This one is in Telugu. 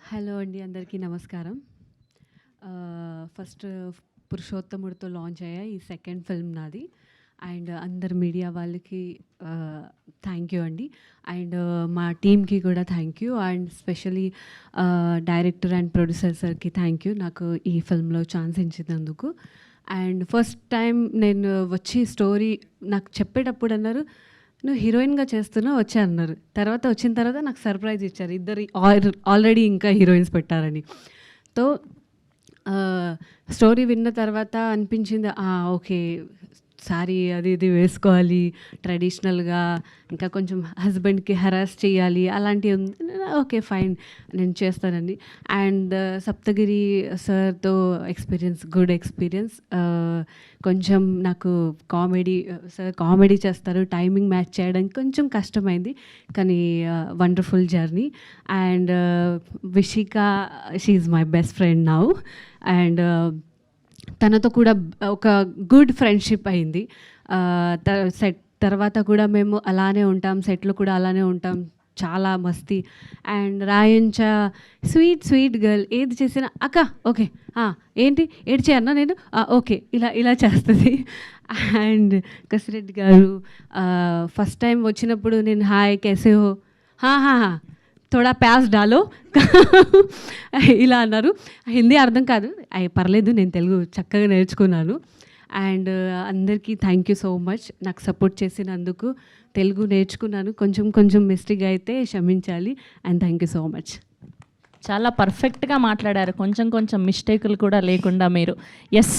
హలో అండి, అందరికీ నమస్కారం. ఫస్ట్ పురుషోత్తముడితో లాంచ్ అయ్యా ఈ సెకండ్ ఫిల్మ్ నాది. అండ్ అందరు మీడియా వాళ్ళకి థ్యాంక్ యూ అండి. అండ్ మా టీమ్కి కూడా thank you. And specially director and producer సార్కి థ్యాంక్ యూ, నాకు ఈ ఫిల్మ్లో ఛాన్స్ ఇచ్చినందుకు. అండ్ ఫస్ట్ టైం నేను వచ్చి స్టోరీ నాకు చెప్పేటప్పుడు అన్నారు, నువ్వు హీరోయిన్గా చేస్తున్నావు వచ్చా అన్నారు. వచ్చిన తర్వాత నాకు సర్ప్రైజ్ ఇచ్చారు, ఇద్దరు ఆల్రెడీ ఇంకా హీరోయిన్స్ పెట్టారని. తో స్టోరీ విన్న తర్వాత అనిపించింది, ఓకే సారీ అది ఇది వేసుకోవాలి ట్రెడిషనల్గా, ఇంకా కొంచెం హస్బెండ్కి హెరాస్ చేయాలి అలాంటివి ఉంది. ఓకే ఫైన్, నేను చేస్తానండి. అండ్ సప్తగిరి సార్తో గుడ్ ఎక్స్పీరియన్స్. కొంచెం నాకు సార్ కామెడీ చేస్తారు, టైమింగ్ మ్యాచ్ చేయడానికి కొంచెం కష్టమైంది, కానీ wonderful journey. And Vishika, she is my best friend now. And తనతో కూడా ఒక గుడ్ ఫ్రెండ్షిప్ అయింది. సెట్ తర్వాత కూడా మేము అలానే ఉంటాం, సెట్లో కూడా అలానే ఉంటాం, చాలా మస్తీ. అండ్ రాయంచ స్వీట్ గర్ల్, ఏది చేసినా అక్క ఓకే ఏంటి ఏడు చేయన్నా నేను ఓకే ఇలా చేస్తుంది. అండ్ కసిరెడ్డి గారు ఫస్ట్ టైం వచ్చినప్పుడు నేను హాయ్ कैसे हो, థోడా ప్యాస్ డాలో ఇలా అన్నారు. హిందీ అర్థం కాదు, పర్లేదు, నేను తెలుగు చక్కగా నేర్చుకున్నాను. అండ్ అందరికీ థ్యాంక్ యూ సో మచ్, నాకు సపోర్ట్ చేసినందుకు. తెలుగు నేర్చుకున్నాను, కొంచెం మిస్టేక్ అయితే క్షమించాలి. And thank you so much. చాలా పర్ఫెక్ట్గా మాట్లాడారు, కొంచెం మిస్టేకులు కూడా లేకుండా మీరు. ఎస్.